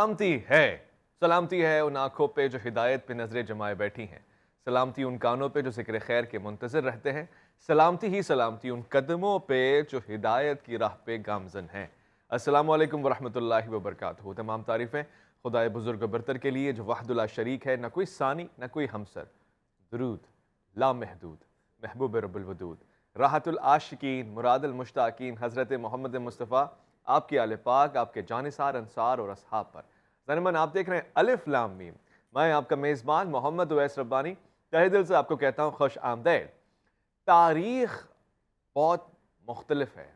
سلامتی ہے ان آنکھوں پہ جو ہدایت پہ نظریں جمائے بیٹھی ہیں، سلامتی ان کانوں پہ جو ذکر خیر کے منتظر رہتے ہیں، سلامتی ان قدموں پہ جو ہدایت کی راہ پہ گامزن ہیں۔ السلام علیکم ورحمۃ اللہ وبرکاتہ۔ تمام تعریفیں خدائے بزرگ و برتر کے لیے جو وحدہ لا شریک ہے، نہ کوئی ثانی نہ کوئی ہمسر۔ درود لامحدود محبوب رب الودود، راحت العاشقین مراد المشتاقین حضرت محمد مصطفیٰ، آپ کی آل پاک، آپ کے جانثار انصار اور اصحاب پر۔ ذرمن آپ دیکھ رہے ہیں الف لام میم، میں آپ کا میزبان محمد اویس ربانی تہہ دل سے آپ کو کہتا ہوں خوش آمدید۔ تاریخ بہت مختلف ہے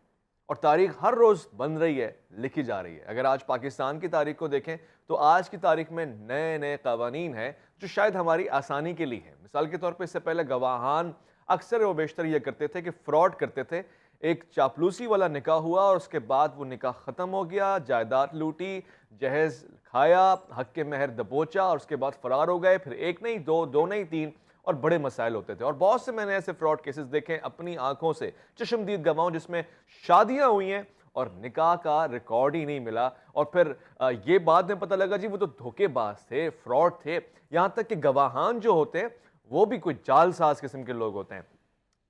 اور تاریخ ہر روز بن رہی ہے، لکھی جا رہی ہے۔ اگر آج پاکستان کی تاریخ کو دیکھیں تو آج کی تاریخ میں نئے نئے قوانین ہیں جو شاید ہماری آسانی کے لیے ہیں۔ مثال کے طور پہ اس سے پہلے گواہان اکثر و بیشتر یہ کرتے تھے کہ فراڈ کرتے تھے، ایک چاپلوسی والا نکاح ہوا اور اس کے بعد وہ نکاح ختم ہو گیا، جائیداد لوٹی، جہیز کھایا، حق کے مہر دبوچا اور اس کے بعد فرار ہو گئے، پھر ایک نہیں دو نہیں تین، اور بڑے مسائل ہوتے تھے۔ اور بہت سے میں نے ایسے فراڈ کیسز دیکھے اپنی آنکھوں سے، چشمدید گواہوں، جس میں شادیاں ہوئی ہیں اور نکاح کا ریکارڈ ہی نہیں ملا، اور پھر یہ بعد میں پتہ لگا جی وہ تو دھوکے باز تھے، فراڈ تھے، یہاں تک کہ گواہان جو ہوتے ہیں وہ بھی کوئی جال ساز قسم کے لوگ ہوتے ہیں۔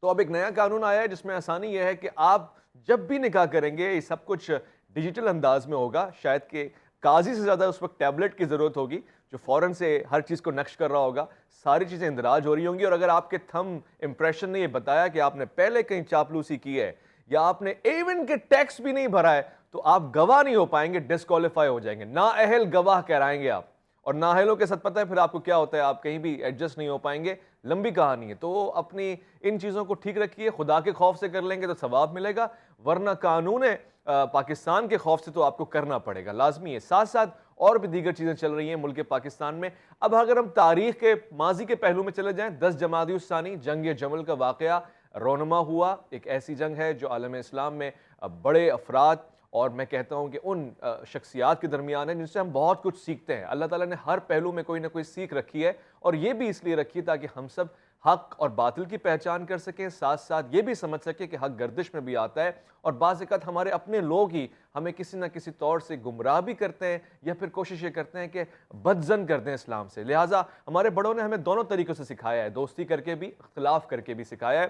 تو اب ایک نیا قانون آیا ہے جس میں آسانی یہ ہے کہ آپ جب بھی نکاح کریں گے یہ سب کچھ ڈیجیٹل انداز میں ہوگا، شاید کہ قاضی سے زیادہ اس وقت ٹیبلٹ کی ضرورت ہوگی جو فوراً سے ہر چیز کو نقش کر رہا ہوگا، ساری چیزیں اندراج ہو رہی ہوں گی، اور اگر آپ کے تھم امپریشن نے یہ بتایا کہ آپ نے پہلے کہیں چاپلوسی کی ہے یا آپ نے ایون کے ٹیکس بھی نہیں بھرا ہے تو آپ گواہ نہیں ہو پائیں گے، ڈسکوالیفائی ہو جائیں گے، نااہل گواہ کہلائیں گے آپ، اور نااہلوں کے ساتھ پتہ ہے پھر آپ کو کیا ہوتا ہے، آپ کہیں بھی ایڈجسٹ نہیں ہو پائیں گے، لمبی کہانی ہے۔ تو اپنی ان چیزوں کو ٹھیک رکھیے، خدا کے خوف سے کر لیں گے تو ثواب ملے گا، ورنہ قانون پاکستان کے خوف سے تو آپ کو کرنا پڑے گا، لازمی ہے۔ ساتھ ساتھ اور بھی دیگر چیزیں چل رہی ہیں ملک پاکستان میں۔ اب اگر ہم تاریخ کے ماضی کے پہلو میں چلے جائیں، 10 جمادی الثانی جنگ جمل کا واقعہ رونما ہوا، ایک ایسی جنگ ہے جو عالم اسلام میں بڑے افراد اور میں کہتا ہوں کہ ان شخصیات کے درمیان ہے جن سے ہم بہت کچھ سیکھتے ہیں۔ اللہ تعالیٰ نے ہر پہلو میں کوئی نہ کوئی سیکھ رکھی ہے، اور یہ بھی اس لیے رکھی تاکہ ہم سب حق اور باطل کی پہچان کر سکیں، ساتھ ساتھ یہ بھی سمجھ سکیں کہ حق گردش میں بھی آتا ہے، اور بعض اوقات ہمارے اپنے لوگ ہی ہمیں کسی نہ کسی طور سے گمراہ بھی کرتے ہیں یا پھر کوشش یہ کرتے ہیں کہ بدظن کر دیں اسلام سے۔ لہٰذا ہمارے بڑوں نے ہمیں دونوں طریقوں سے سکھایا ہے، دوستی کر کے بھی، اختلاف کر کے بھی سکھایا ہے۔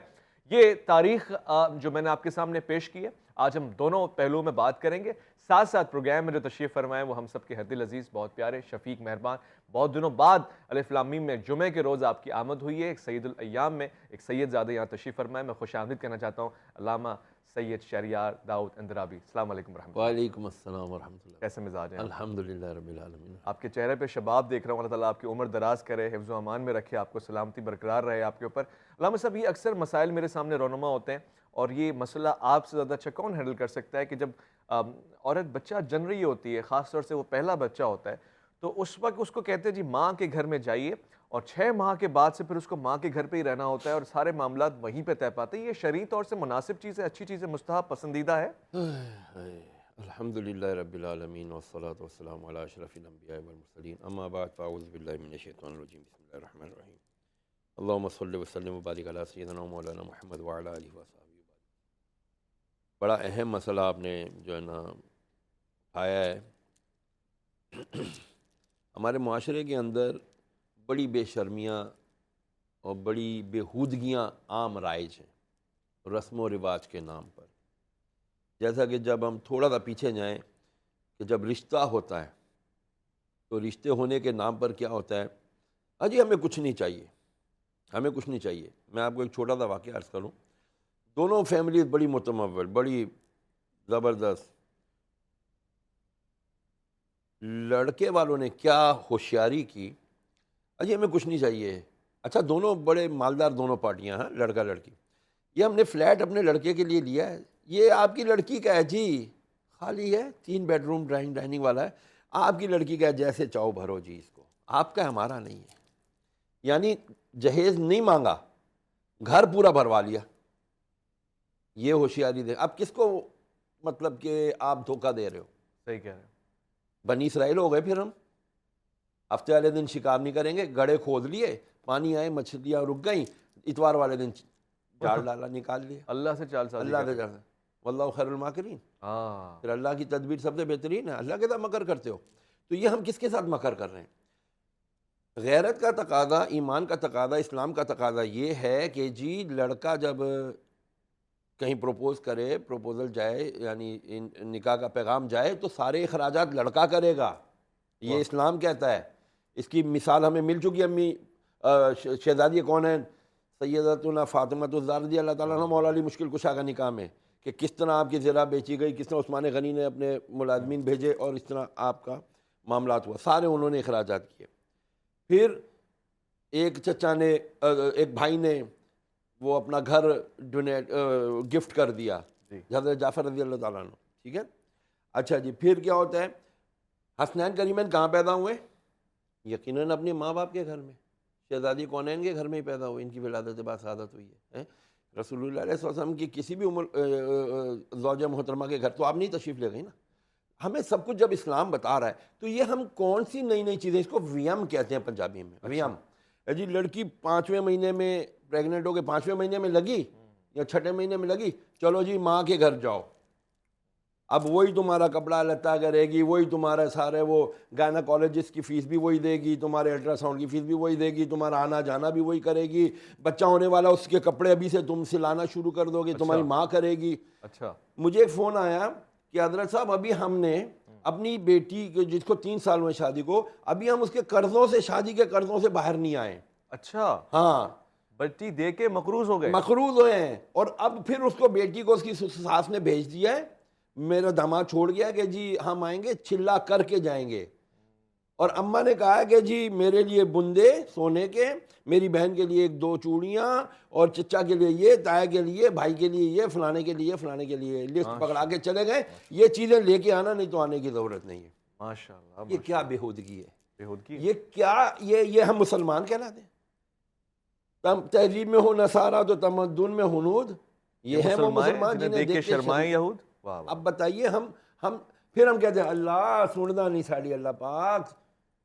یہ تاریخ جو میں نے آپ کے سامنے پیش کی ہے، آج ہم دونوں پہلوؤں میں بات کریں گے۔ ساتھ ساتھ پروگرام میں جو تشریف فرمائے وہ ہم سب کے دل عزیز، بہت پیارے شفیق مہربان، بہت دنوں بعد الف لام میم میں جمعے کے روز آپ کی آمد ہوئی ہے، ایک سید الایام میں ایک سید زادہ یہاں تشریف فرمائے۔ میں خوش آمدید کہنا چاہتا ہوں علامہ سید شہریار داؤد اندرابی۔ السلام علیکم ورحمۃ اللہ۔ وعلیکم السلام ورحمۃ اللہ۔ کیسے مزاج ہیں؟ الحمدللہ رب العالمین۔ آپ کے چہرے پہ شباب دیکھ رہا ہوں، اللہ تعالیٰ آپ کی عمر دراز کرے، حفظ و امان میں رکھے، آپ کو سلامتی برقرار رہے آپ کے اوپر۔ علامہ صاحب، یہ اکثر مسائل میرے سامنے رونما ہوتے ہیں، اور یہ مسئلہ آپ سے زیادہ اچھا کون ہینڈل کر سکتا ہے کہ جب عورت بچہ جن رہی ہوتی ہے، خاص طور سے وہ پہلا بچہ ہوتا ہے، تو اس وقت اس کو کہتے ہیں جی ماں کے گھر میں جائیے، اور 6 ماہ کے بعد سے پھر اس کو ماں کے گھر پہ ہی رہنا ہوتا ہے اور سارے معاملات وہیں پہ طے پاتے ہیں۔ یہ شرعی طور سے مناسب چیز ہے، اچھی چیز ہے، مستحب، پسندیدہ ہے؟ الحمدللہ رب العالمین والصلاة والسلام علی اشرف الانبیاء والمرسلین، اما بعد فاعوذ باللہ من الشیطان الرجیم، بسم اللہ الرحمن الرحیم، اللہم صلی وسلم وبارک علی سیدنا مولانا محمد وعلی آلہ وصحبہ۔ بڑا اہم مسئلہ آپ نے جو ہے نا آیا ہے۔ ہمارے معاشرے کے اندر بڑی بے شرمیاں اور بڑی بےہودگیاں عام رائج ہیں رسم و رواج کے نام پر۔ جیسا کہ جب ہم تھوڑا سا پیچھے جائیں کہ جب رشتہ ہوتا ہے تو رشتے ہونے کے نام پر کیا ہوتا ہے، اجی ہمیں کچھ نہیں چاہیے، ہمیں کچھ نہیں چاہیے۔ میں آپ کو ایک چھوٹا سا واقعہ عرض کروں۔ دونوں فیملیز بڑی متمول، بڑی زبردست۔ لڑکے والوں نے کیا ہوشیاری کی، اجی ہمیں کچھ نہیں چاہیے۔ اچھا، دونوں بڑے مالدار دونوں پارٹیاں ہیں، لڑکا لڑکی۔ یہ ہم نے فلیٹ اپنے لڑکے کے لیے لیا ہے، یہ آپ کی لڑکی کا ہے جی، خالی ہے، 3 بیڈ روم ڈائننگ والا ہے، آپ کی لڑکی کا ہے، جیسے چاہو بھرو جی اس کو، آپ کا ہمارا نہیں ہے۔ یعنی جہیز نہیں مانگا، گھر پورا بھروا لیا۔ یہ ہوشیاری دے، اب کس کو مطلب کہ آپ دھوکہ دے رہے ہو؟ صحیح کہہ رہے ہیں۔ بنی اسرائیل ہو گئے پھر ہم۔ ہفتے والے دن شکار نہیں کریں گے، گڑھے کھود لیے، پانی آئے، مچھلیاں رک گئیں، اتوار والے دن جال ڈالا، نکال لیا۔ اللہ سے چال سازی اللہ کر سے واللہ خیر الماکرین۔ ہاں، پھر اللہ کی تدبیر سب سے بہترین ہے، اللہ کے ساتھ مکر کرتے ہو۔ تو یہ ہم کس کے ساتھ مکر کر رہے ہیں؟ غیرت کا تقاضا، ایمان کا تقاضا، اسلام کا تقاضا یہ ہے کہ جی لڑکا جب کہیں پروپوز کرے، پروپوزل جائے، یعنی نکاح کا پیغام جائے، تو سارے اخراجات لڑکا کرے گا، یہ اسلام کہتا ہے۔ اس کی مثال ہمیں مل چکی ہے، امی شہزادی کون ہیں، سیدتنا فاطمہ الزہرا رضی اللہ تعالیٰ عنہ، مولا علی مشکل کشا کا نکاح میں، کہ کس طرح آپ کی زرہ بیچی گئی، کس طرح عثمان غنی نے اپنے ملازمین بھیجے، اور اس طرح آپ کا معاملات ہوا، سارے انہوں نے اخراجات کیے۔ پھر ایک چچا نے، ایک بھائی نے وہ اپنا گھر ڈونیٹ گفٹ کر دیا حضرت جعفر رضی اللہ تعالیٰ عنہ، ٹھیک ہے۔ اچھا جی، پھر کیا ہوتا ہے؟ حسنین کریمین کہاں پیدا ہوئے؟ یقیناً اپنے ماں باپ کے گھر میں، شہزادی کونین کے گھر میں ہی پیدا ہوئے، ان کی ولادت باسعادت ہوئی ہے۔ رسول اللہ علیہ وسلم کی کسی بھی زوجہ محترمہ کے گھر تو آپ نہیں تشریف لے گئی نا۔ ہمیں سب کچھ جب اسلام بتا رہا ہے تو یہ ہم کون سی نئی نئی چیزیں، اس کو ویم کہتے ہیں پنجابی میں، ویم۔ جی لڑکی 5ویں مہینے میں پریگننٹ ہو کے 5ویں مہینے میں لگی یا 6ٹھے مہینے میں لگی، چلو جی ماں کے گھر جاؤ، اب وہی تمہارا کپڑا لتا کرے گی، وہی تمہارا سارے وہ گائناکالوجسٹ کی فیس بھی وہی دے گی، تمہارے الٹرا ساؤنڈ کی فیس بھی وہی دے گی، تمہارا آنا جانا بھی وہی کرے گی، بچہ ہونے والا اس کے کپڑے ابھی سے تم سلانا شروع کر دو گے، تمہاری ماں کرے گی۔ اچھا، مجھے ایک فون آیا کہ حضرت صاحب ابھی ہم نے اپنی بیٹی جس کو 3 سال ہوئے شادی کو، ابھی ہم اس کے قرضوں سے، شادی کے قرضوں سے باہر نہیں آئے۔ اچھا، ہاں، بچی دے کے مقروض ہو گئے، مقروض ہوئے ہیں، اور اب پھر اس کو بیٹی کو اس کی ساس نے بھیج دیا ہے، میرا داماد چھوڑ گیا کہ جی ہم آئیں گے چلا کر کے جائیں گے، اور اماں نے کہا کہ جی میرے لیے بندے سونے کے، میری بہن کے لیے 1-2 چوڑیاں، اور چچا کے لیے یہ، تایا کے لیے، بھائی کے لیے یہ، فلانے کے لیے، فلانے کے لیے، لسٹ پکڑا کے چلے گئے، یہ چیزیں لے کے آنا، نہیں تو آنے کی ضرورت نہیں ہے۔ ماشاءاللہ، یہ کیا بےہودگی ہے، بےہودگی، یہ کیا، یہ ہم مسلمان کہلاتے ہیں؟ تہذیب میں ہو نصارہ تو تمدن میں ہنود، یہ ہیں وہ مسلمان جنہیں دیکھ کے شرمائے یہود۔ اب بتائیے ہم پھر ہم کہتے ہیں اللہ سننا نہیں ساڑی، اللہ پاک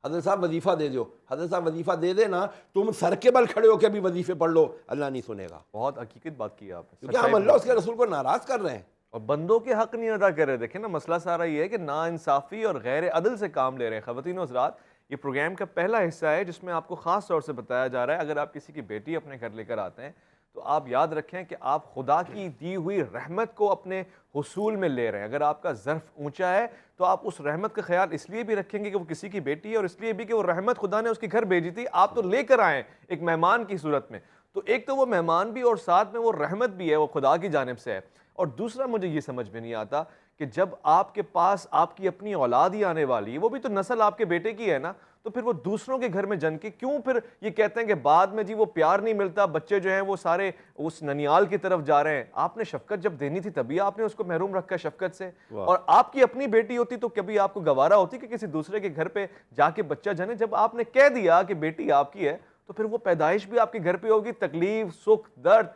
حضرت صاحب وظیفہ دے دو، حضرت صاحب وظیفہ دے دینا، تم سر کے بل کھڑے ہو کے بھی وظیفے پڑھ لو، اللہ نہیں سنے گا۔ بہت حقیقت بات کی آپ نے، کیونکہ ہم اللہ اس کے رسول کو ناراض کر رہے ہیں اور بندوں کے حق نہیں ادا کر رہے۔ دیکھیں نا، مسئلہ سارا یہ ہے کہ نا انصافی اور غیر عدل سے کام لے رہے ہیں۔ خواتین و حضرات، یہ پروگرام کا پہلا حصہ ہے جس میں آپ کو خاص طور سے بتایا جا رہا ہے، اگر آپ کسی کی بیٹی اپنے گھر لے کر آتے ہیں تو آپ یاد رکھیں کہ آپ خدا کی دی ہوئی رحمت کو اپنے حصول میں لے رہے ہیں۔ اگر آپ کا ظرف اونچا ہے تو آپ اس رحمت کا خیال اس لیے بھی رکھیں گے کہ وہ کسی کی بیٹی ہے، اور اس لیے بھی کہ وہ رحمت خدا نے اس کے گھر بھیجی تھی، آپ تو لے کر آئے ایک مہمان کی صورت میں، تو ایک تو وہ مہمان بھی اور ساتھ میں وہ رحمت بھی ہے، وہ خدا کی جانب سے ہے۔ اور دوسرا مجھے یہ سمجھ میں نہیں آتا کہ جب آپ کے پاس آپ کی اپنی اولاد ہی آنے والی ہے، وہ بھی تو نسل آپ کے بیٹے کی ہے نا، تو پھر وہ دوسروں کے گھر میں جن کے کیوں پھر یہ کہتے ہیں کہ بعد میں جی وہ پیار نہیں ملتا، بچے جو ہیں وہ سارے اس ننیال کی طرف جا رہے ہیں۔ آپ نے شفقت جب دینی تھی تبھی آپ نے اس کو محروم رکھا شفقت سے، اور آپ کی اپنی بیٹی ہوتی تو کبھی آپ کو گوارا ہوتی کہ کسی دوسرے کے گھر پہ جا کے بچہ جنے؟ جب آپ نے کہہ دیا کہ بیٹی آپ کی ہے تو پھر وہ پیدائش بھی آپ کے گھر پہ ہوگی، تکلیف، سکھ، درد،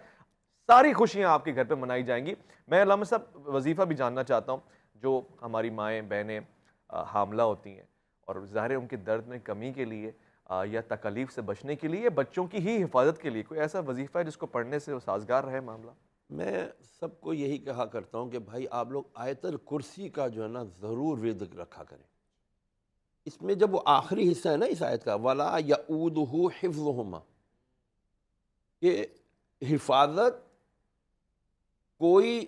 ساری خوشیاں آپ کے گھر پہ منائی جائیں گی۔ میں علامہ صاحب وظیفہ بھی جاننا چاہتا ہوں، جو ہماری مائیں بہنیں حاملہ ہوتی ہیں اور ظاہر ہے ان کے درد میں کمی کے لیے یا تکلیف سے بچنے کے لیے، بچوں کی ہی حفاظت کے لیے کوئی ایسا وظیفہ ہے جس کو پڑھنے سے وہ سازگار رہے معاملہ؟ میں سب کو یہی کہا کرتا ہوں کہ بھائی آپ لوگ آیت الکرسی کا جو ہے نا ضرور ورد رکھا کریں۔ اس میں جب وہ آخری حصہ ہے نا اس آیت کا، وَلَا يَؤُودُهُ حِفْظُهُمَا، کہ حفاظت کوئی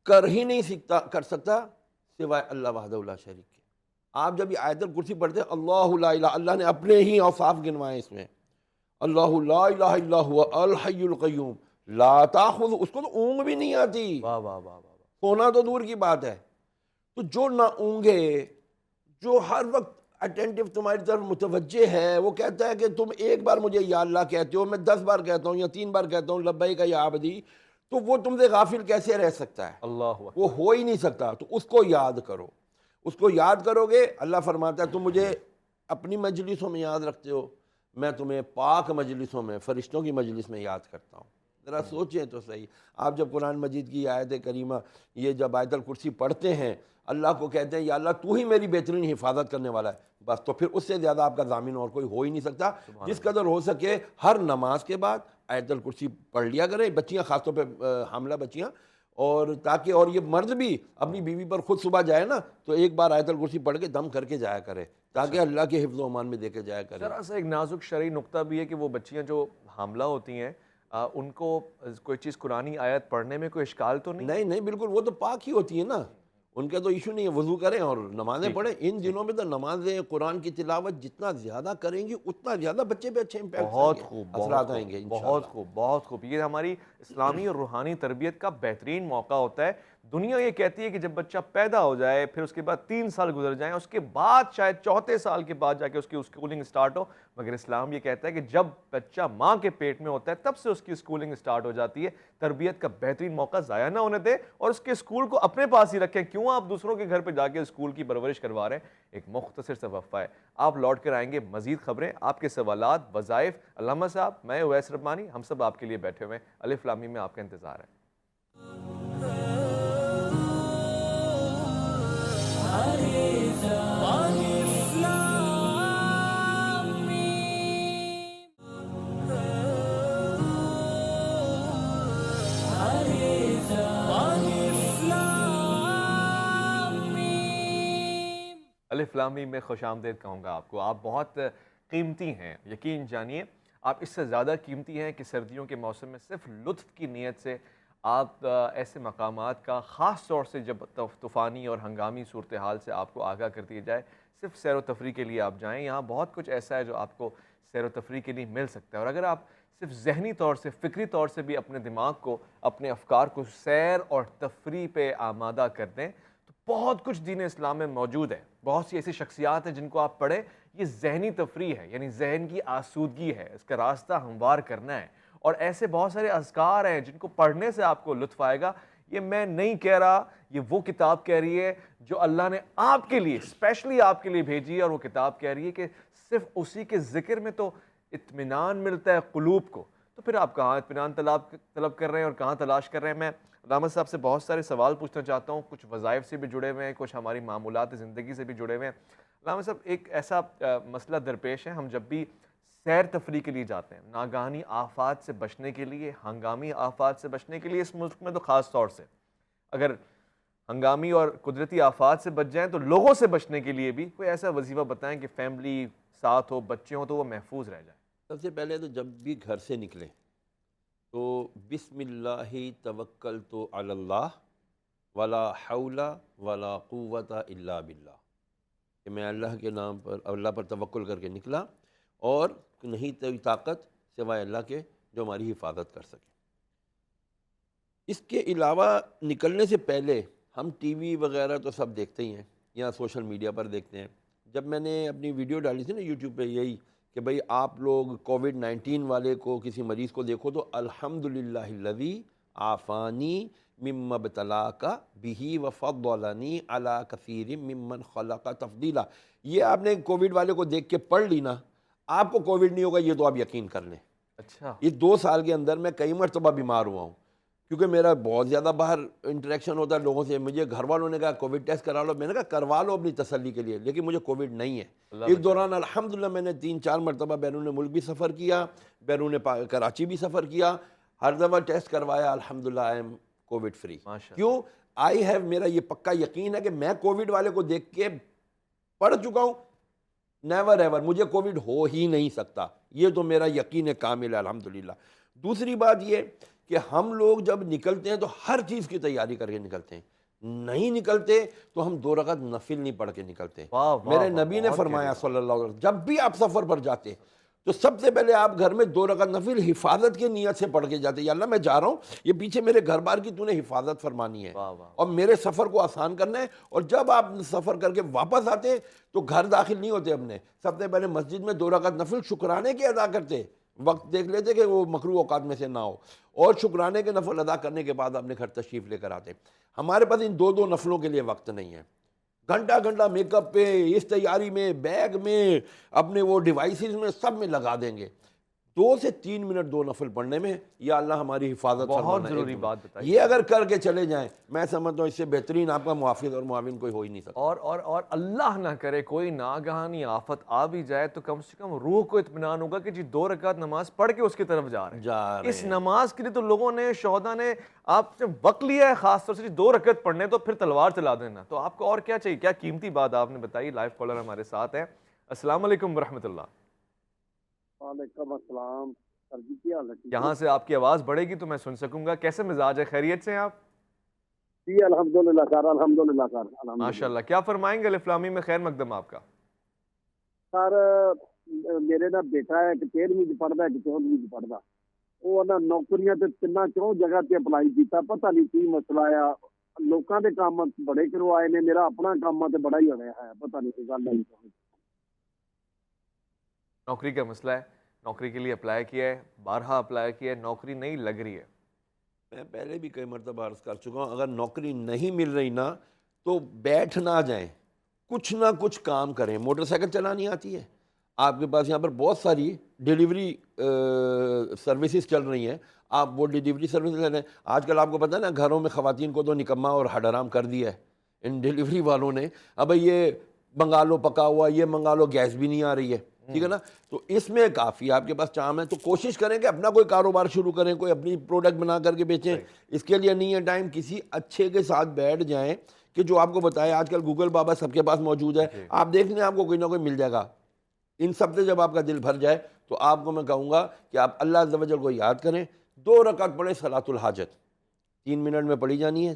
کر ہی نہیں کر سکتا سوائے اللہ وحدہ لا شریک کے۔ آپ جب یہ آیت الکرسی پڑھتے ہیں، اللہ لا الہ، اللہ نے اپنے ہی اوصاف گنوائے اس میں، اللہ لا الہ الا هو الحی القیوم لا تاخذ، اس کو تو اونگ بھی نہیں آتی، واہ واہ واہ واہ، سونا تو دور کی بات ہے۔ تو جو نہ اونگے، جو ہر وقت اٹینٹیو تمہاری طرف متوجہ ہے، وہ کہتا ہے کہ تم ایک بار مجھے یا اللہ کہتے ہو، میں 10 بار کہتا ہوں یا 3 بار کہتا ہوں لبیک یا عبدی، تو وہ تم سے غافل کیسے رہ سکتا ہے؟ اللہ اکبر، وہ ہو ہی نہیں سکتا۔ تو اس کو یاد کرو، اس کو یاد کرو گے، اللہ فرماتا ہے تم مجھے اپنی مجلسوں میں یاد رکھتے ہو، میں تمہیں پاک مجلسوں میں، فرشتوں کی مجلس میں یاد کرتا ہوں۔ ذرا سوچیں تو صحیح، آپ جب قرآن مجید کی آیت کریمہ، یہ جب آیت الکرسی پڑھتے ہیں، اللہ کو کہتے ہیں یا اللہ تو ہی میری بہترین حفاظت کرنے والا ہے، بس تو پھر اس سے زیادہ آپ کا ضامن اور کوئی ہو ہی نہیں سکتا۔ جس قدر ہو سکے ہر نماز کے بعد آیت الکرسی پڑھ لیا کریں، بچیاں خاص طور پہ حاملہ بچیاں، اور تاکہ اور یہ مرد بھی اپنی بیوی پر خود صبح جائے نا تو ایک بار آیت الکرسی پڑھ کے دم کر کے جایا کرے تاکہ اللہ کے حفظ و امان میں دے کے جایا کرے. ذرا سا ایک نازک شرعی نقطہ بھی ہے کہ وہ بچیاں جو حاملہ ہوتی ہیں ان کو کوئی چیز قرآنی آیت پڑھنے میں کوئی اشکال تو نہیں؟ نہیں بالکل، وہ تو پاک ہی ہوتی ہے نا، ان کا تو ایشو نہیں ہے، وضو کریں اور نمازیں پڑھیں. ان دنوں میں تو نمازیں قرآن کی تلاوت جتنا زیادہ کریں گی اتنا زیادہ بچے پہ اچھے امپیکٹ بہت خوب، اثرات آئیں گے بہت خوب، بہت خوب. یہ ہماری اسلامی اور روحانی تربیت کا بہترین موقع ہوتا ہے. دنیا یہ کہتی ہے کہ جب بچہ پیدا ہو جائے پھر اس کے بعد 3 سال گزر جائیں، اس کے بعد شاید چوتھے سال کے بعد جا کے اس کی اسکولنگ سٹارٹ ہو، مگر اسلام یہ کہتا ہے کہ جب بچہ ماں کے پیٹ میں ہوتا ہے تب سے اس کی اسکولنگ سٹارٹ ہو جاتی ہے. تربیت کا بہترین موقع ضائع نہ ہونے دے اور اس کے اسکول کو اپنے پاس ہی رکھیں. کیوں آپ دوسروں کے گھر پہ جا کے اسکول کی پرورش کروا رہے ہیں؟ ایک مختصر سا وقفہ ہے، آپ لوٹ کر آئیں گے. مزید خبریں، آپ کے سوالات، وظائف. علامہ صاحب، میں اویس ربانی، ہم سب آپ کے لیے بیٹھے ہوئے ہیں. الف لام میم میں آپ کا انتظار ہے. الف لام میم میں خوش آمدید کہوں گا آپ کو. آپ بہت قیمتی ہیں، یقین جانیے آپ اس سے زیادہ قیمتی ہیں کہ سردیوں کے موسم میں صرف لطف کی نیت سے آپ ایسے مقامات کا، خاص طور سے جب طوفانی اور ہنگامی صورتحال سے آپ کو آگاہ کر دیا جائے، صرف سیر و تفریح کے لیے آپ جائیں. یہاں بہت کچھ ایسا ہے جو آپ کو سیر و تفریح کے لیے مل سکتا ہے. اور اگر آپ صرف ذہنی طور سے، فکری طور سے بھی اپنے دماغ کو، اپنے افکار کو سیر اور تفریح پہ آمادہ کر دیں تو بہت کچھ دین اسلام میں موجود ہے. بہت سی ایسی شخصیات ہیں جن کو آپ پڑھیں. یہ ذہنی تفریح ہے، یعنی ذہن کی آسودگی ہے، اس کا راستہ ہموار کرنا ہے. اور ایسے بہت سارے اذکار ہیں جن کو پڑھنے سے آپ کو لطف آئے گا. یہ میں نہیں کہہ رہا، یہ وہ کتاب کہہ رہی ہے جو اللہ نے آپ کے لیے، اسپیشلی آپ کے لیے بھیجی ہے. اور وہ کتاب کہہ رہی ہے کہ صرف اسی کے ذکر میں تو اطمینان ملتا ہے قلوب کو. تو پھر آپ کہاں اطمینان طلب کر رہے ہیں اور کہاں تلاش کر رہے ہیں؟ میں علامہ صاحب سے بہت سارے سوال پوچھنا چاہتا ہوں، کچھ وظائف سے بھی جڑے ہوئے ہیں، کچھ ہماری معمولات زندگی سے بھی جڑے ہوئے ہیں. علامہ صاحب، ایک ایسا مسئلہ درپیش ہے، ہم جب بھی سیر تفریح کے لیے جاتے ہیں، ناگہانی آفات سے بچنے کے لیے، ہنگامی آفات سے بچنے کے لیے، اس ملک میں تو خاص طور سے اگر ہنگامی اور قدرتی آفات سے بچ جائیں تو لوگوں سے بچنے کے لیے بھی کوئی ایسا وظیفہ بتائیں کہ فیملی ساتھ ہو، بچے ہوں تو وہ محفوظ رہ جائیں. سب سے پہلے تو جب بھی گھر سے نکلیں تو بسم اللہ توکلت علی اللہ ولا حول ولا قوت الا باللہ، کہ میں اللہ کے نام پر، اللہ پر توکل کر کے نکلا اور نہیں کوئی طاقت سوائے اللہ کے جو ہماری حفاظت کر سکے. اس کے علاوہ نکلنے سے پہلے ہم ٹی وی وغیرہ تو سب دیکھتے ہی ہیں یا سوشل میڈیا پر دیکھتے ہیں. جب میں نے اپنی ویڈیو ڈالی تھی نا یوٹیوب پہ، یہی کہ بھئی آپ لوگ کووڈ-19 والے کو، کسی مریض کو دیکھو تو الحمدللہ الذی عافانی مما ابتلاک بہ وفضلنی علی کثیر ممن خلق تفضیلا. یہ آپ نے کووڈ والے کو دیکھ کے پڑھ لی نا، آپ کو کووڈ نہیں ہوگا یہ تو آپ یقین کر لیں. اچھا، یہ 2 سال کے اندر میں کئی مرتبہ بیمار ہوا ہوں کیونکہ میرا بہت زیادہ باہر انٹریکشن ہوتا ہے لوگوں سے. مجھے گھر والوں نے کہا کووڈ ٹیسٹ کرا لو، میں نے کہا کروا لو اپنی تسلی کے لیے، لیکن مجھے کووڈ نہیں ہے. اس دوران الحمدللہ میں نے 3-4 مرتبہ بیرون ملک بھی سفر کیا، بیرون کراچی بھی سفر کیا، ہر دفعہ ٹیسٹ کروایا، الحمدللہ آئی ایم کووڈ فری. کیوں؟ آئی ہیو، میرا یہ پکا یقین ہے کہ میں کووڈ والے کو دیکھ کے پڑھ چکا ہوں، نیور ایور مجھے کووڈ ہو ہی نہیں سکتا. یہ تو میرا یقین کامل ہے الحمدللہ. دوسری بات یہ کہ ہم لوگ جب نکلتے ہیں تو ہر چیز کی تیاری کر کے نکلتے ہیں. نہیں نکلتے تو ہم 2 رکعت نفل نہیں پڑھ کے نکلتے. میرے نبی نے فرمایا صلی اللہ علیہ وسلم، جب بھی آپ سفر پر جاتے تو سب سے پہلے آپ گھر میں 2 رکعت نفل حفاظت کی نیت سے پڑھ کے جاتے. یا اللہ میں جا رہا ہوں، یہ پیچھے میرے گھر بار کی تو نے حفاظت فرمانی ہے اور میرے سفر کو آسان کرنا ہے. اور جب آپ سفر کر کے واپس آتے تو گھر داخل نہیں ہوتے اپنے، سب سے پہلے مسجد میں 2 رکعت نفل شکرانے کے ادا کرتے، وقت دیکھ لیتے کہ وہ مکروہ اوقات میں سے نہ ہو، اور شکرانے کے نفل ادا کرنے کے بعد اپنے گھر تشریف لے کر آتے. ہمارے پاس ان 2 نفلوں کے لیے وقت نہیں ہے. گھنٹہ گھنٹہ میک اپ پہ، اس تیاری میں، بیگ میں، اپنے وہ ڈیوائسز میں، سب میں لگا دیں گے. 2 سے 3 منٹ 2 نفل پڑھنے میں یا اللہ ہماری حفاظت بہت فرمانا ایک ضروری دو بات منٹ۔ بتائی۔ یہ اگر کر کے چلے جائیں، میں سمجھتا ہوں اس سے بہترین آپ کا محافظ اور معاون کوئی ہو ہی نہیں سکتا۔ اور اللہ نہ کرے کوئی ناگہانی آفت آ بھی جائے تو کم سے کم روح کو اطمینان ہوگا کہ جی 2 رکعت نماز پڑھ کے اس کی طرف جا رہے ہیں۔ اس نماز کے لیے تو لوگوں نے، شہداء نے آپ سے وقت لیا ہے خاص طور سے 2 رکعت پڑھنے، تو پھر تلوار چلا دینا۔ تو آپ کو اور کیا چاہیے؟ کیا قیمتی بات آپ نے بتائی۔ لائیو کالر ہمارے ساتھ ہیں۔ السلام علیکم ورحمۃ اللہ۔ وعلیکم السلام سر جی، کیا حال ہے؟ یہاں سے آپ کی آواز بڑھے گی تو میں سن سکوں گا۔ کیسے مزاج ہے؟ خیریت سے ہیں آپ؟ جی الحمدللہ سر، الحمدللہ سر، الحمدللہ ماشاء اللہ۔ کیا فرمائیں گے؟ الف لام میم میں خیر مقدم آپ کا۔ سر میرے نا بیٹا ہے کہ 13ویں چ پڑھتا ہے کہ 14ویں چ پڑھتا، وہ نا نوکریاں تے 3 جگہ تے اپلائی کیتا، پتہ نہیں کی مسئلہ آیا، لوکاں دے کام بڑے کروائے نے، میرا اپنا کام تے بڑا ہی ہویا ہے، پتہ نہیں کی گل ہے۔ نوکری کا مسئلہ ہے، نوکری کے لیے اپلائی کیا ہے، بارہا اپلائی کیا ہے، نوکری نہیں لگ رہی ہے۔ میں پہلے بھی کئی مرتبہ عرض کر چکا ہوں، اگر نوکری نہیں مل رہی نا تو بیٹھ نہ جائیں، کچھ نہ کچھ کام کریں۔ موٹر سائیکل چلانی آتی ہے آپ کے پاس، یہاں پر بہت ساری ڈیلیوری سروسز چل رہی ہیں، آپ وہ ڈیلیوری سروسز لے لیں۔ آج کل آپ کو پتہ ہے نا، گھروں میں خواتین کو تو نکما اور حرام کر دیا ہے ان ڈیلیوری والوں نے۔ اب یہ منگا لو پکا ہوا، یہ منگا لو، گیس بھی نہیں آ رہی ہے، ٹھیک ہے نا۔ تو اس میں کافی آپ کے پاس چام ہے، تو کوشش کریں کہ اپنا کوئی کاروبار شروع کریں، کوئی اپنی پروڈکٹ بنا کر کے بیچیں۔ اس کے لیے نہیں ہے ٹائم، کسی اچھے کے ساتھ بیٹھ جائیں کہ جو آپ کو بتائے۔ آج کل گوگل بابا سب کے پاس موجود ہے، آپ دیکھ لیں، آپ کو کوئی نہ کوئی مل جائے گا۔ ان سب سے جب آپ کا دل بھر جائے تو آپ کو میں کہوں گا کہ آپ اللہ عز و جل کو یاد کریں، 2 رکعت پڑھیں صلاۃ الحاجت، 3 منٹ میں پڑھی جانی ہے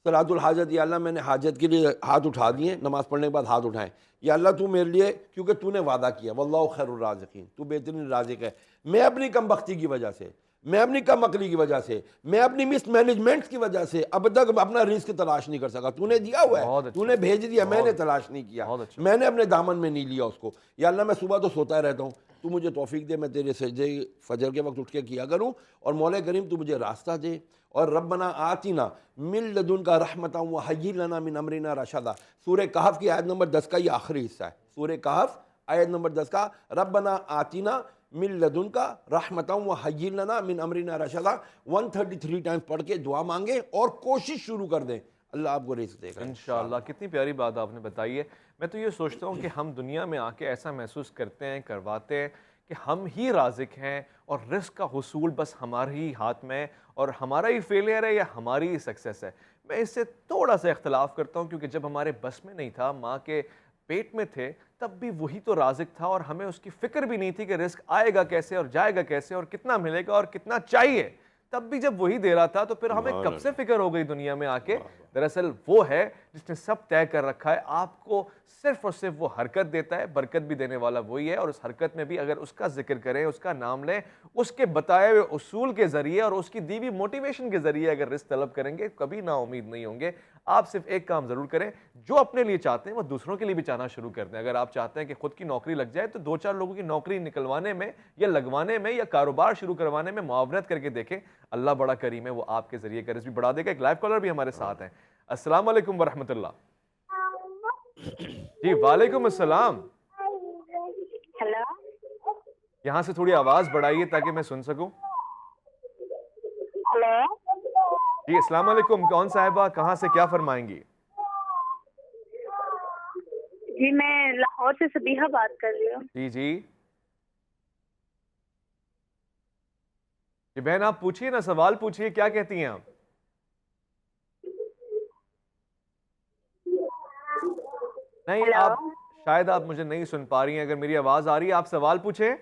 صلاۃ الحاجت۔ یا اللہ میں نے حاجت کے لیے ہاتھ اٹھا دیے، نماز پڑھنے کے بعد ہاتھ اٹھائیں، یا اللہ تو میرے لیے، کیونکہ تو نے وعدہ کیا واللہ خیر الرازقین، تو بہترین رازق ہے، میں اپنی کم بختی کی وجہ سے، میں اپنی کم عقلی کی وجہ سے، میں اپنی مس مینجمنٹ کی وجہ سے اب تک اپنا رزق تلاش نہیں کر سکا، تو نے دیا ہوا ہے، تو نے بھیج دیا، میں نے تلاش نہیں کیا، میں نے اپنے دامن میں نہیں لیا اس کو۔ یا اللہ میں صبح تو سوتا رہتا ہوں، تو مجھے توفیق دے، میں تیرے سجدے فجر کے وقت اٹھ کے کیا کروں، اور مولا کریم تو مجھے راستہ دے۔ اور ربنا آتنا من لدن کا رحمتا وہی لنا من امرنا رشدا، سورہ کہف کی آیت نمبر 10 کا یہ آخری حصہ ہے، سورہ کہف آیت نمبر 10 کا، ربنا آتنا من لدن کا رحمتا وہی لنا من امرنا رشدا 133 ٹائمز پڑھ کے دعا مانگے اور کوشش شروع کر دیں، اللہ آپ کو رزق دے گا انشاءاللہ۔ کتنی پیاری بات آپ نے بتائی ہے۔ میں تو یہ سوچتا ہوں کہ ہم دنیا میں آ کے ایسا محسوس کرتے ہیں، کرواتے ہیں کہ ہم ہی رازق ہیں اور رزق کا حصول بس ہمارے ہی ہاتھ میں ہے، اور ہمارا ہی فیلئر ہے یا ہماری ہی سکسیس ہے۔ میں اس سے تھوڑا سا اختلاف کرتا ہوں، کیونکہ جب ہمارے بس میں نہیں تھا، ماں کے پیٹ میں تھے، تب بھی وہی تو رازق تھا، اور ہمیں اس کی فکر بھی نہیں تھی کہ رزق آئے گا کیسے اور جائے گا کیسے اور کتنا ملے گا اور کتنا چاہیے، تب بھی جب وہی دے رہا تھا تو پھر ہمیں کب سے فکر ہو گئی دنیا میں آ کے۔ دراصل وہ ہے جس نے سب طے کر رکھا ہے، آپ کو صرف اور صرف وہ حرکت دیتا ہے، برکت بھی دینے والا وہی ہے، اور اس حرکت میں بھی اگر اس کا ذکر کریں، اس کا نام لیں، اس کے بتائے ہوئے اصول کے ذریعے اور اس کی دی ہوئی موٹیویشن کے ذریعے اگر رزق طلب کریں گے، کبھی نا امید نہیں ہوں گے۔ آپ صرف ایک کام ضرور کریں، جو اپنے لیے چاہتے ہیں وہ دوسروں کے لیے بھی چاہنا شروع کر دیں۔ اگر آپ چاہتے ہیں کہ خود کی نوکری لگ جائے تو 2-4 لوگوں کی نوکری نکلوانے میں یا لگوانے میں یا کاروبار شروع کروانے میں معاونت کر کے دیکھیں، اللہ بڑا کریم ہے، وہ آپ کے ذریعے کا رزق بھی بڑھا دے گا۔ ایک لائیو کالر بھی ہمارے ساتھ ہیں۔ السلام علیکم ورحمۃ اللہ۔ جی وعلیکم السلام۔ ہیلو، یہاں سے تھوڑی آواز بڑھائیے تاکہ میں سن سکوں۔ ہیلو، جی السلام علیکم، کون صاحبہ کہاں سے کیا فرمائیں گی؟ جی میں لاہور سے صبیحہ بات کر رہی ہوں۔ جی جی جی بہن آپ پوچھئے نا، سوال پوچھئے، کیا کہتی ہیں آپ؟ نہیں، آپ شاید آپ مجھے نہیں سن پا رہی ہیں، اگر میری آواز آ رہی ہے آپ سوال پوچھیں۔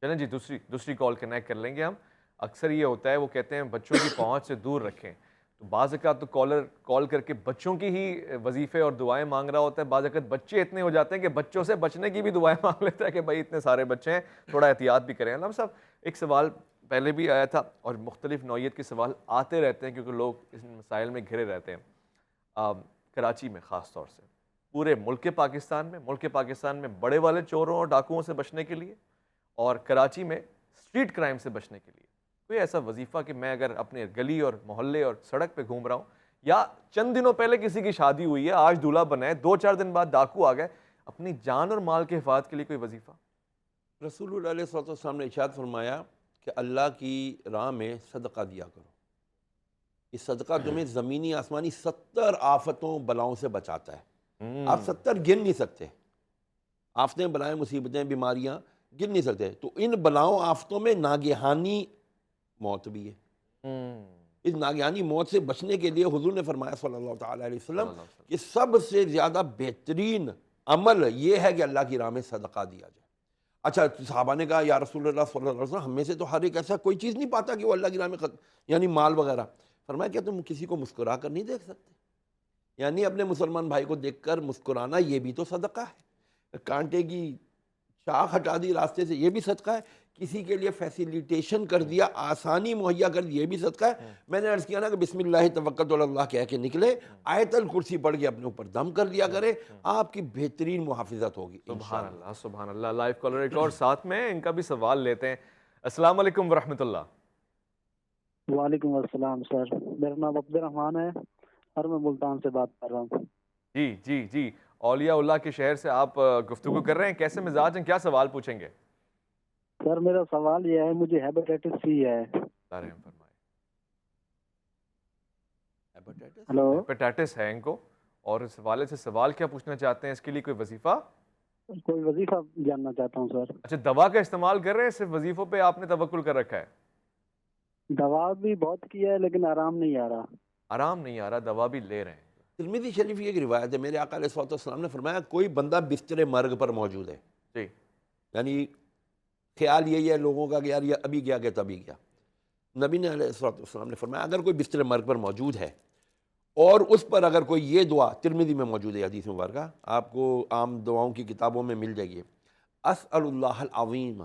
چلیں جی دوسری کال کنیکٹ کر لیں گے ہم۔ اکثر یہ ہوتا ہے، وہ کہتے ہیں بچوں کی پہنچ سے دور رکھیں، تو بعض اوقات تو کالر کال کر کے بچوں کی ہی وظیفے اور دعائیں مانگ رہا ہوتا ہے، بعض اوقات بچے اتنے ہو جاتے ہیں کہ بچوں سے بچنے کی بھی دعائیں مانگ لیتا ہے کہ بھائی اتنے سارے بچے ہیں، تھوڑا احتیاط بھی کریں۔ علامہ صاحب ایک سوال پہلے بھی آیا تھا، اور مختلف نوعیت کے سوال آتے رہتے ہیں کیونکہ لوگ اس مسائل میں گھرے رہتے ہیں۔ کراچی میں خاص طور سے، پورے ملک پاکستان میں بڑے والے چوروں اور ڈاکوؤں سے بچنے کے لیے، اور کراچی میں اسٹریٹ کرائم سے بچنے کے لیے کوئی ایسا وظیفہ کہ میں اگر اپنے گلی اور محلے اور سڑک پہ گھوم رہا ہوں، یا چند دنوں پہلے کسی کی شادی ہوئی ہے، آج دولہا بنا ہے، 2-4 دن بعد ڈاکو آ گئے، اپنی جان اور مال کے حفاظت کے لیے کوئی وظیفہ؟ رسول اللہ علیہ وسلم نے ارشاد فرمایا کہ اللہ کی راہ میں صدقہ دیا کرو، یہ صدقہ تمہیں زمینی آسمانی 70 آفتوں بلاؤں سے بچاتا ہے۔ آپ 70 گن نہیں سکتے، آفتیں، بلائیں، مصیبتیں، بیماریاں گن نہیں سکتے۔ تو ان بلاؤں آفتوں میں ناگہانی موت بھی ہے۔ اس ناگہانی موت سے بچنے کے لیے حضور نے فرمایا صلی اللہ تعالیٰ علیہ وسلم کہ سب سے زیادہ بہترین عمل یہ ہے کہ اللہ کی راہ میں صدقہ دیا جائے۔ اچھا، صحابہ نے کہا یا رسول اللہ صلی اللہ علیہ وسلم، ہم میں سے تو ہر ایک ایسا کوئی چیز نہیں پاتا کہ وہ اللہ کی راہ میں یعنی مال وغیرہ۔ فرمایا کیا تم کسی کو مسکرا کر نہیں دیکھ سکتے؟ یعنی اپنے مسلمان بھائی کو دیکھ کر مسکرانا یہ بھی تو صدقہ ہے۔ کانٹے کی شاخ ہٹا دی راستے سے، یہ بھی صدقہ ہے۔ کسی کے لیے فیسیلیٹیشن کر دیا، آسانی مہیا کر دی، یہ بھی صدقہ ہے۔ میں نے عرض کیا نا کہ بسم اللہ توکلت علی اللہ کہہ کے نکلے، آیت الکرسی پڑھ کے اپنے اوپر دم کر لیا کرے، آپ کی بہترین محافظت ہوگی سبحان اللہ، سبحان اللہ۔ لائف کالر ایک اور ساتھ میں، ان کا بھی سوال لیتے ہیں۔ السلام علیکم ورحمۃ اللہ۔ وعلیکم السلام سر، میرا نام عبد الرحمان ہے اور میں ملتان سے بات کر رہا ہوں۔ جی جی جی، اولیاء اللہ کے شہر سے آپ گفتگو کر رہے ہیں، کیسے مزاج ہیں، کیا سوال پوچھیں گے؟ سر میرا سوال یہ ہے، مجھے ہیپیٹائٹس سی ہے۔ ہلو، ہیپیٹائٹس ہے ان کو، اور اس حوالے سے سوال کیا پوچھنا چاہتے ہیں؟ اس کے لیے کوئی وظیفہ؟ کوئی وظیفہ جاننا چاہتا ہوں سر۔ اچھا، دوا کا استعمال کر رہے ہیں، صرف وظیفوں پہ آپ نے توکل کر رکھا ہے؟ دوا بھی بہت کیا ہے لیکن آرام نہیں آ رہا۔ آرام نہیں آ رہا، دوا بھی لے رہے ہیں۔ ترمذی شریف کی ایک روایت ہے، میرے آقا علیہ الصلوۃ والسلام نے فرمایا کوئی بندہ بستر مرگ پر موجود ہے، جی، یعنی خیال یہی ہے لوگوں کا کہ یار یہ ابھی گیا کہ تبھی گیا۔ نبی نے علیہ الصلوۃ والسلام نے فرمایا اگر کوئی بستر مرگ پر موجود ہے اور اس پر اگر کوئی یہ دعا، ترمذی میں موجود ہے حدیث مبارکہ، آپ کو عام دعاؤں کی کتابوں میں مل جائے گی، اسأل اللہ العظیم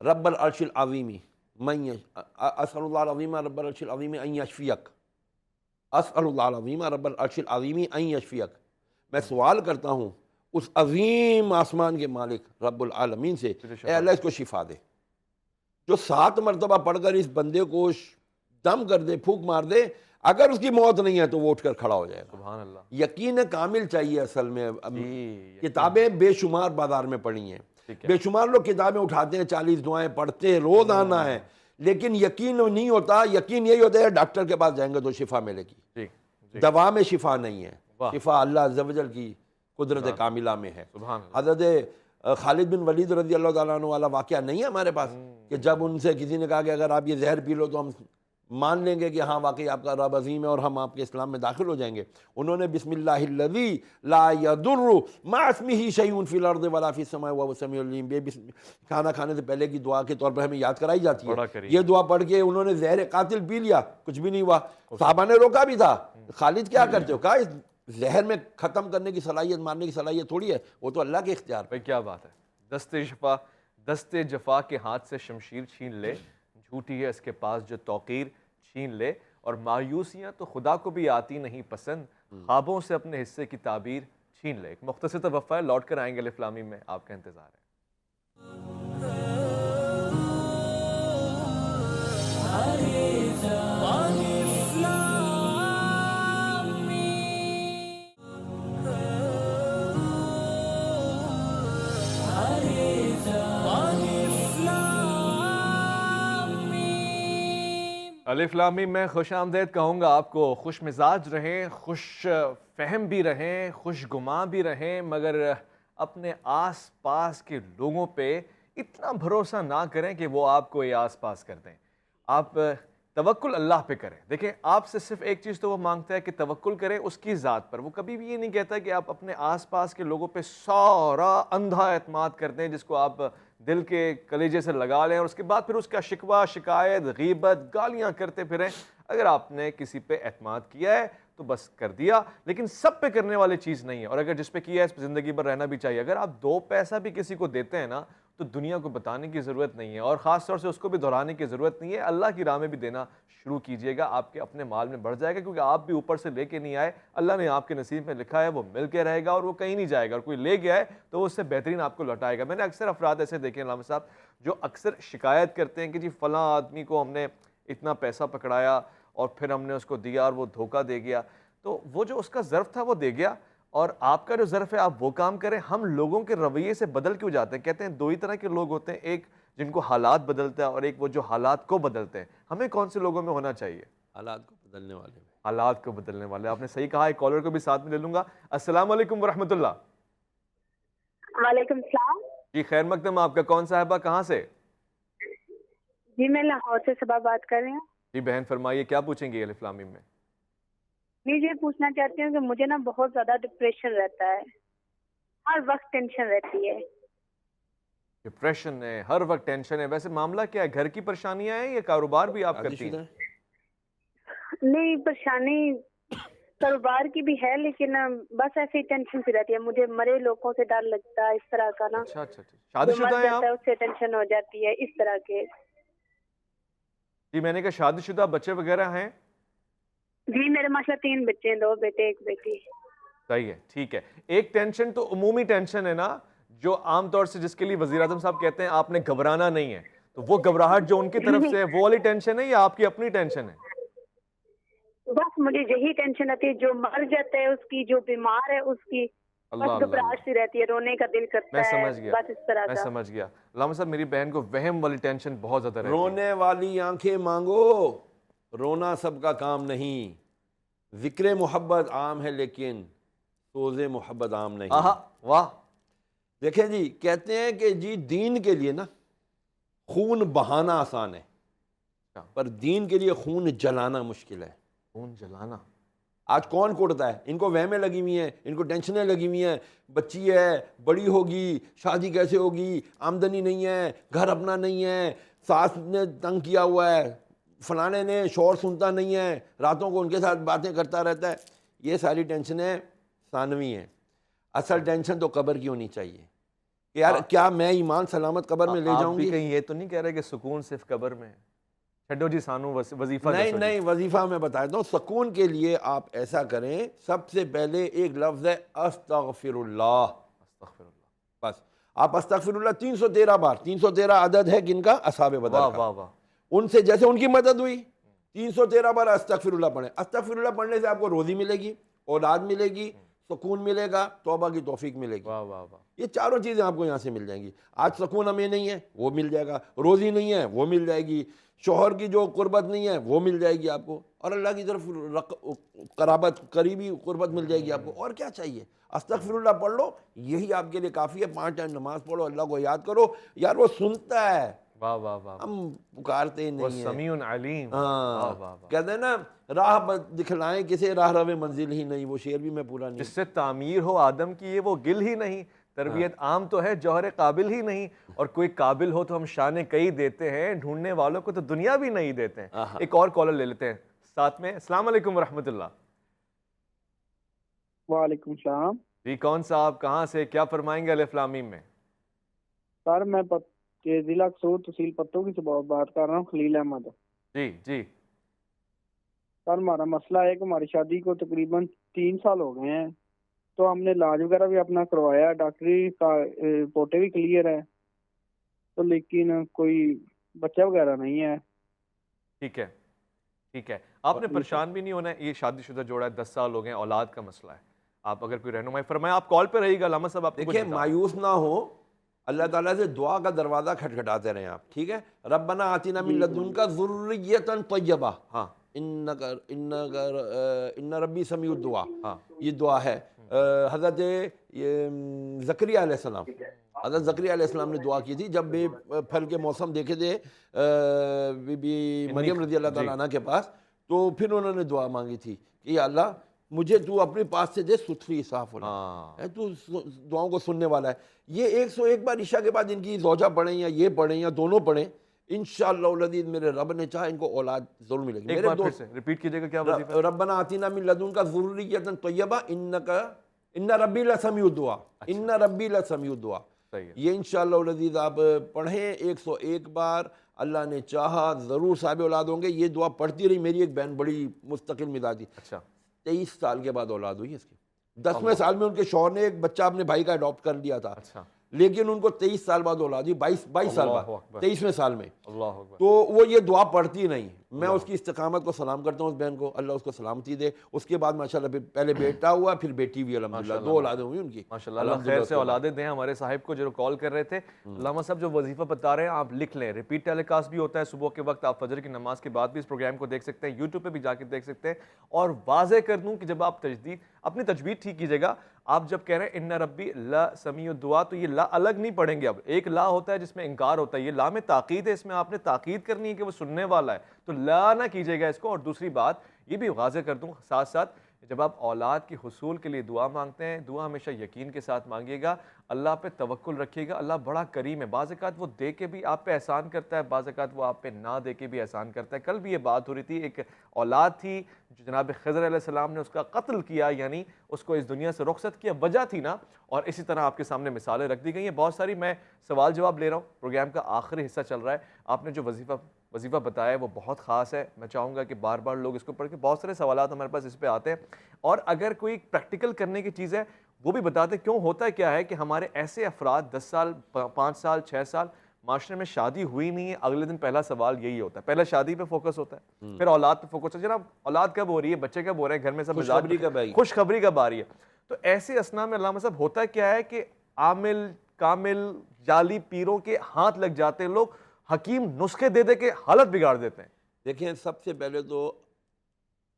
رب العرش العظیم اسأل اللہ العظیم رب العرش العظیم ان یشفیک، اسأل اللہ العظیم رب العرش العظیم ان یشفیک، میں سوال کرتا ہوں اس عظیم آسمان کے مالک رب العالمین سے، اے اللہ اس کو شفا دے۔ جو 7 مرتبہ پڑھ کر اس بندے کو دم کر دے، پھونک مار دے، اگر اس کی موت نہیں ہے تو وہ اٹھ کر کھڑا ہو جائے گا۔ سبحان اللہ۔ یقین کامل چاہیے اصل میں۔ کتابیں بے شمار بازار میں پڑھی ہیں، بے شمار لوگ کتابیں اٹھاتے ہیں، 40 دعائیں پڑھتے ہیں، روزانہ ہے، لیکن یقین نہیں ہوتا۔ یقین یہی ہوتا ہے ڈاکٹر کے پاس جائیں گے تو شفا ملے گی، دوا میں شفا نہیں ہے، شفا اللہ عز و جل کی قدرت کاملہ میں ہے۔ حضرت خالد بن ولید رضی اللہ تعالیٰ عنہ والا واقعہ نہیں ہے ہمارے پاس کہ جب ان سے کسی نے کہا کہ اگر آپ یہ زہر پی لو تو ہم مان لیں گے کہ ہاں واقعی آپ کا رب عظیم ہے اور ہم آپ کے اسلام میں داخل ہو جائیں گے۔ انہوں نے بسم اللہ الذی لا یضر مع اسمہ شیء فی الارض ولا فی السماء وهو السمیع العلیم، کھانا کھانے سے پہلے کی دعا کے طور پر ہمیں یاد کرائی جاتی ہے۔ یہ دعا پڑھ کے انہوں نے زہر قاتل پی لیا، کچھ بھی نہیں ہوا۔ صحابہ نے روکا بھی تھا، خالد کیا کرتے ہو؟ کہا اس زہر میں ختم کرنے کی صلاحیت، مارنے کی صلاحیت تھوڑی ہے، وہ تو اللہ کے اختیار پہ۔ کیا بات ہے، دست جفا کے ہاتھ سے شمشیر چھین لے، جھوٹی ہے اس کے پاس جو توقیر چھین لے، اور مایوسیاں تو خدا کو بھی آتی نہیں پسند، خوابوں سے اپنے حصے کی تعبیر چھین لے۔ ایک مختصر توقفہ ہے، لوٹ کر آئیں گے الف لام میم میں، آپ کا انتظار ہے۔ الف لام میم میں خوش آمدید کہوں گا آپ کو۔ خوش مزاج رہیں، خوش فہم بھی رہیں، خوش گماں بھی رہیں، مگر اپنے آس پاس کے لوگوں پہ اتنا بھروسہ نہ کریں کہ وہ آپ کو یہ آس پاس کر دیں۔ آپ توکل اللہ پہ کریں۔ دیکھیں، آپ سے صرف ایک چیز تو وہ مانگتا ہے کہ توکل کریں اس کی ذات پر۔ وہ کبھی بھی یہ نہیں کہتا کہ آپ اپنے آس پاس کے لوگوں پہ سارا اندھا اعتماد کر دیں، جس کو آپ دل کے کلیجے سے لگا لیں اور اس کے بعد پھر اس کا شکوہ، شکایت، غیبت، گالیاں کرتے پھریں۔ اگر آپ نے کسی پہ اعتماد کیا ہے تو بس کر دیا، لیکن سب پہ کرنے والی چیز نہیں ہے، اور اگر جس پہ کیا ہے اس پہ زندگی بھر رہنا بھی چاہیے۔ اگر آپ 2 پیسہ بھی کسی کو دیتے ہیں نا تو دنیا کو بتانے کی ضرورت نہیں ہے، اور خاص طور سے اس کو بھی دہرانے کی ضرورت نہیں ہے۔ اللہ کی راہ میں بھی دینا شروع کیجئے گا، آپ کے اپنے مال میں بڑھ جائے گا، کیونکہ آپ بھی اوپر سے لے کے نہیں آئے، اللہ نے آپ کے نصیب میں لکھا ہے، وہ مل کے رہے گا اور وہ کہیں نہیں جائے گا، اور کوئی لے گیا ہے تو وہ اس سے بہترین آپ کو لوٹائے گا۔ میں نے اکثر افراد ایسے دیکھے علامہ صاحب جو اکثر شکایت کرتے ہیں کہ جی فلاں آدمی کو ہم نے اتنا پیسہ پکڑایا اور پھر ہم نے اس کو دیا اور وہ دھوکہ دے گیا، تو وہ جو اس کا ظرف تھا وہ دے گیا، اور آپ کا جو ظرف ہے آپ وہ کام کریں. ہم لوگوں کے رویے سے بدل کیوں جاتے ہیں؟ کہتے ہیں دو ہی طرح کے لوگ ہوتے ہیں, ایک جن کو حالات بدلتا ہے اور ایک وہ جو حالات کو بدلتے ہیں. ہمیں کون سے لوگوں میں ہونا چاہیے؟ حالات کو بدلنے والے میں. حالات کو بدلنے والے. آپ نے صحیح کہا. ایک کالر کو بھی ساتھ میں لے لوں گا. السلام علیکم ورحمۃ اللہ. وعلیکم السلام. جی خیر مقدم. آپ کا کون صاحبہ کہاں سے؟ جی میں لاہور سے صبا بات کر رہی ہوں. جی بہن فرمائیے, کیا پوچھیں گے الف لام میم میں؟ میں یہ پوچھنا چاہتی ہوں کہ مجھے نا بہت زیادہ ڈپریشن رہتا ہے, ہر وقت ٹینشن رہتی ہے. ڈپریشن ہے, ہر وقت ٹینشن ہے. ویسے معاملہ کیا ہے؟ گھر کی پریشانیاں ہیں یا کاروبار بھی آپ شادی کرتی شدہ ہیں؟ ہیں؟ نہیں, پریشانی کاروبار کی بھی ہے لیکن بس ایسے ہی ٹینشن سی رہتی ہے. مجھے مرے لوگوں سے ڈر لگتا ہے, اس طرح کا نا. اچھا اچھا. شادی جو مر شدہ ہیں جاتا ہے آپ؟ اس سے ٹینشن ہو جاتی ہے, اس طرح کے. جی میں نے کہا شادی شدہ, بچے وغیرہ ہیں؟ جی میرے ماشاء 3 بچے ہیں, 2 بیٹے 1 بیٹی. صحیح ہے, ٹھیک ہے. ایک ٹینشن تو عمومی ٹینشن ہے نا, جو عام طور سے جس کے لیے وزیر اعظم صاحب کہتے ہیں آپ نے گھبرانا نہیں ہے, تو وہ گھبراہٹ جو ان کی طرف سے ہے وہ والی ٹینشن ہے یا آپ کی اپنی ٹینشن ہے؟ بس مجھے یہی ٹینشن رہتی ہے, جو مر جاتا ہے اس کی, جو بیمار ہے اس کی. اللہ بس اللہ گھبراہٹ سی رہتی ہے, رونے کا دل کرتا میں ہے, سمجھ گیا, بس اس طرح میں کا. سمجھ گیا. علامہ صاحب میری بہن کو وہم والی ٹینشن بہت زیادہ رہتی ہے. رونے والی آنکھیں مانگو, رونا سب کا کام نہیں. ذکر محبت عام ہے لیکن سوز محبت عام نہیں. آہا واہ. دیکھیں جی, کہتے ہیں کہ جی دین کے لیے نا خون بہانا آسان ہے, پر دین کے لیے خون جلانا مشکل ہے. خون جلانا آج کون کوڑتا ہے؟ ان کو وہمیں لگی ہوئی ہیں, ان کو ٹینشنیں لگی ہوئی ہیں. بچی ہے, بڑی ہوگی, شادی کیسے ہوگی, آمدنی نہیں ہے, گھر اپنا نہیں ہے, ساس نے تنگ کیا ہوا ہے, فلانے نے شور سنتا نہیں ہے, راتوں کو ان کے ساتھ باتیں کرتا رہتا ہے. یہ ساری ٹینشنیں ثانوی ہیں. اصل ٹینشن تو قبر کی ہونی چاہیے کہ یار کیا میں ایمان سلامت قبر میں لے آپ جاؤں بھی گی؟ کہیں یہ تو نہیں کہہ رہے کہ سکون صرف قبر میں ہے؟ چھڈو جی سانو وظیفہ نہیں دسو جی. نہیں, وظیفہ میں بتا دیتا ہوں. سکون کے لیے آپ ایسا کریں, سب سے پہلے ایک لفظ ہے استغفر اللہ. استغفر اللہ. بس آپ استغفر اللہ 313 بار. 313 عدد ہے کن کا؟ اصحاب بدر واہ کا. واہ واہ. ان سے جیسے ان کی مدد ہوئی 313 بار استغفر اللہ پڑھیں. استغفر اللہ پڑھنے سے آپ کو روزی ملے گی, اولاد ملے گی, سکون ملے گا, توبہ کی توفیق ملے گی. واہ واہ واہ. یہ چاروں چیزیں آپ کو یہاں سے مل جائیں گی. آج سکون ہمیں نہیں ہے, وہ مل جائے گا. روزی نہیں ہے, وہ مل جائے گی. شوہر کی جو قربت نہیں ہے وہ مل جائے گی آپ کو, اور اللہ کی طرف قرابت, قریبی قربت مل جائے گی آپ کو. اور کیا چاہیے؟ استغفر اللہ پڑھ لو, یہی آپ کے لیے کافی ہے. 5 ٹائم نماز پڑھو, اللہ کو یاد کرو. یار وہ سنتا ہے, واہ واہ واہ. ہم پکارتے ہی وہ نہیں ہیں. سمیع علیم. واہ ہاں, واہ واہ. کہتے ہیں نا راہ دکھلائیں کسے, راہ رو منزل ہی نہیں. وہ شعر بھی میں پورا نہیں. جس سے تعمیر ہو آدم کی یہ وہ گل ہی نہیں, تربیت عام تو ہے جوہر قابل ہی نہیں, اور کوئی قابل ہو تو ہم شان کئی دیتے ہیں, ڈھونڈنے والوں کو تو دنیا بھی نہیں دیتے ہیں. ایک اور کالر لے لیتے ہیں ساتھ میں. السلام علیکم ورحمۃ اللہ. وعلیکم السلام. جی کون صاحب کہاں سے, کیا فرمائیں گے الف لام میم میں؟ سر میں ضلع قصور تحصیل پتوں کی سے بات کر رہا ہوں, خلیل احمد. جی جی. سر ہمارا مسئلہ ہے کہ ہماری شادی کو تقریباً 3 سال ہو گئے ہیں, تو ہم نے علاج وغیرہ بھی اپنا کروایا, ڈاکٹری کا رپورٹیں بھی کلیئر ہے, تو لیکن کوئی بچہ وغیرہ نہیں ہے. ٹھیک ہے ٹھیک ہے, آپ نے پریشان بھی نہیں ہونا ہے. یہ شادی شدہ جوڑا ہے, 10 سال ہو گئے ہیں, اولاد کا مسئلہ ہے. آپ اگر کوئی رہنمائی فرمائیں, آپ کال پہ رہیے گا. علامہ صاحب آپ کو دیکھیں مایوس نہ ہو, اللہ تعالیٰ سے دعا کا دروازہ کھٹکھٹاتے رہیں آپ, ٹھیک ہے؟ ربنا آتنا من لدنک ذریۃ طیبہ. ہاں, ان ربی سمیع الدعا. ہاں, یہ دعا ہے. حضرت زکریا علیہ السلام, حضرت زکریا علیہ السلام نے دعا کی تھی جب بے پھل کے موسم دیکھے تھے بی بی مریم رضی اللہ تعالیٰ عنہ کے پاس, تو پھر انہوں نے دعا مانگی تھی کہ یا اللہ مجھے تو اپنے پاس سے دے ستھری صاف ہونا, تو دعاؤں کو سننے والا ہے. یہ 101 بار عشاء کے بعد ان کی زوجہ پڑھیں یا یہ پڑھیں یا دونوں پڑھیں, انشاءاللہ العزیز میرے رب نے چاہا ان کو اولاد ضرور ملے گی. ایک بار پھر سے ریپیٹ کیجئے گا کیا وظیفہ ہے؟ ربنا آتنا من لدنک ذریۃ طیبہ ان ربی لسمیع الدعا. ان ربی لسمیع الدعا. یہ انشاءاللہ العزیز آپ پڑھیں 101 بار, اللہ نے چاہا ضرور صاحب اولاد ہوں گے. یہ دعا پڑھتی رہی. میری ایک بہن بڑی مستقل مزاجی, اچھا 23 سال کے بعد اولاد ہوئی اس کی. 10ویں سال میں ان کے شوہر نے ایک بچہ اپنے بھائی کا اڈاپٹ کر لیا تھا. اچھا, لیکن ان کو 23 سال بعد اولاد ہوئی، 22 سال اللہ بعد، اکبر، 23ویں سال میں، اللہ اکبر، تو وہ یہ دعا پڑھتی نہیں. میں اس کی استقامت کو سلام کرتا ہوں اس بہن کو، اللہ اس کو سلامتی دے. اس کے بعد ماشاءاللہ پہلے بیٹا ہوا پھر بیٹی بھی الحمدللہ، 2 اولادیں ہوئی ان کی ماشاءاللہ. اللہ خیر سے اولادیں دیں ہمارے صاحب کو جو کال کر رہے تھے. علامہ صاحب جو وظیفہ بتا رہے ہیں آپ لکھ لیں، ریپیٹ ٹیلی کاسٹ بھی ہوتا ہے صبح کے وقت، آپ فجر کی نماز کے بعد بھی اس پروگرام کو دیکھ سکتے ہیں، یوٹیوب پہ بھی جا کے دیکھ سکتے ہیں. اور واضح کر دوں کہ جب آپ اپنی تجوید ٹھیک کیجیے گا. آپ جب کہہ رہے ہیں ان ربی لا سمیع الدعاء، تو یہ لا الگ نہیں پڑھیں گے. اب ایک لا ہوتا ہے جس میں انکار ہوتا ہے، یہ لا میں تاکید ہے، اس میں آپ نے تاکید کرنی ہے کہ وہ سننے والا ہے، تو لا نہ کیجیے گا اس کو. اور دوسری بات یہ بھی واضح کر دوں ساتھ ساتھ، جب آپ اولاد کی حصول کے لیے دعا مانگتے ہیں، دعا ہمیشہ یقین کے ساتھ مانگیے گا، اللہ پہ توکل رکھیے گا. اللہ بڑا کریم ہے، بعض اوقات وہ دے کے بھی آپ پہ احسان کرتا ہے، بعض اوقات وہ آپ پہ نہ دے کے بھی احسان کرتا ہے. کل بھی یہ بات ہو رہی تھی، ایک اولاد تھی جو جناب خضر علیہ السلام نے اس کا قتل کیا، یعنی اس کو اس دنیا سے رخصت کیا، وجہ تھی نا. اور اسی طرح آپ کے سامنے مثالیں رکھ دی گئی ہیں بہت ساری. میں سوال جواب لے رہا ہوں، پروگرام کا آخری حصہ چل رہا ہے. آپ نے جو وظیفہ بتایا ہے وہ بہت خاص ہے. میں چاہوں گا کہ بار بار لوگ اس کو پڑھ کے، بہت سارے سوالات ہمارے پاس اس پہ آتے ہیں، اور اگر کوئی پریکٹیکل کرنے کی چیز ہے وہ بھی بتاتے. کیوں ہوتا ہے کیا ہے کہ ہمارے ایسے افراد 10 سال 5 سال 6 سال معاشرے میں شادی ہوئی نہیں ہے، اگلے دن پہلا سوال یہی ہوتا ہے، پہلا شادی پہ فوکس ہوتا ہے، پھر اولاد پہ فوکس ہوتا ہے. جناب اولاد کب ہو رہی ہے، بچے کب ہو رہے ہیں، گھر میں سب خوشخبری کب آئی، خوشخبری کب آ رہی ہے. تو ایسے اسنا میں علامہ صاحب ہوتا کیا ہے کہ عامل کامل جعلی پیروں کے ہاتھ لگ جاتے ہیں، لوگ حکیم نسخے دے دے کے حالت بگاڑ دیتے ہیں. دیکھیں سب سے پہلے تو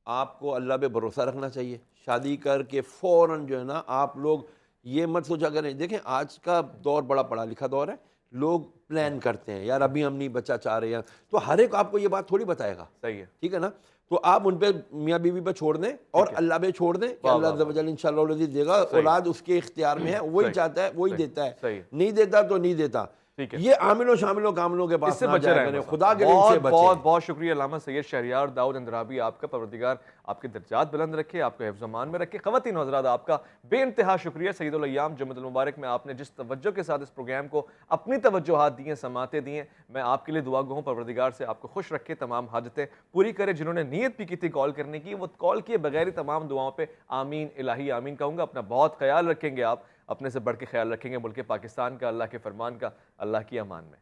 آپ کو اللہ پہ بھروسہ رکھنا چاہیے. شادی کر کے فوراً جو ہے نا آپ لوگ یہ مت سوچا کریں. دیکھیں آج کا دور بڑا پڑھا لکھا دور ہے، لوگ پلان کرتے ہیں، یار ابھی ہم نہیں بچہ چاہ رہے ہیں، تو ہر ایک آپ کو یہ بات تھوڑی بتائے گا. صحیح ہے، ٹھیک ہے نا. تو آپ ان پہ میاں بیوی پہ چھوڑ دیں اور اللہ پہ چھوڑ دیں کہ اللہ عز و جل انشاءاللہ اولاد دے گا. اولاد اس کے اختیار میں ہے، وہی چاہتا ہے وہی دیتا ہے، نہیں دیتا تو نہیں دیتا. یہ عامل و شامل و کاملوں کے پاس نہ جایا کریں، خدا کے لیے ان سے بچیں. بہت بہت شکریہ علامہ سید شہریار داؤد اندرابی. آپ کا پروردگار آپ کے درجات بلند رکھے، آپ کو حفظ امان میں رکھے. خواتین و حضرات آپ کا بے انتہا شکریہ. سید الایام جمعۃ المبارک میں آپ نے جس توجہ کے ساتھ اس پروگرام کو اپنی توجہات دی ہیں، سماعتیں دی ہیں، میں آپ کے لیے دعا گو ہوں پروردگار سے آپ کو خوش رکھے، تمام حاجتیں پوری کرے. جنہوں نے نیت بھی کی تھی کال کرنے کی، وہ کال کیے بغیر ہی تمام دعاؤں پہ آمین الہی آمین کہوں گا. اپنا بہت خیال رکھیں گے، آپ اپنے سے بڑھ کے خیال رکھیں گے ملک پاکستان کا، اللہ کے فرمان کا. اللہ کی امان میں.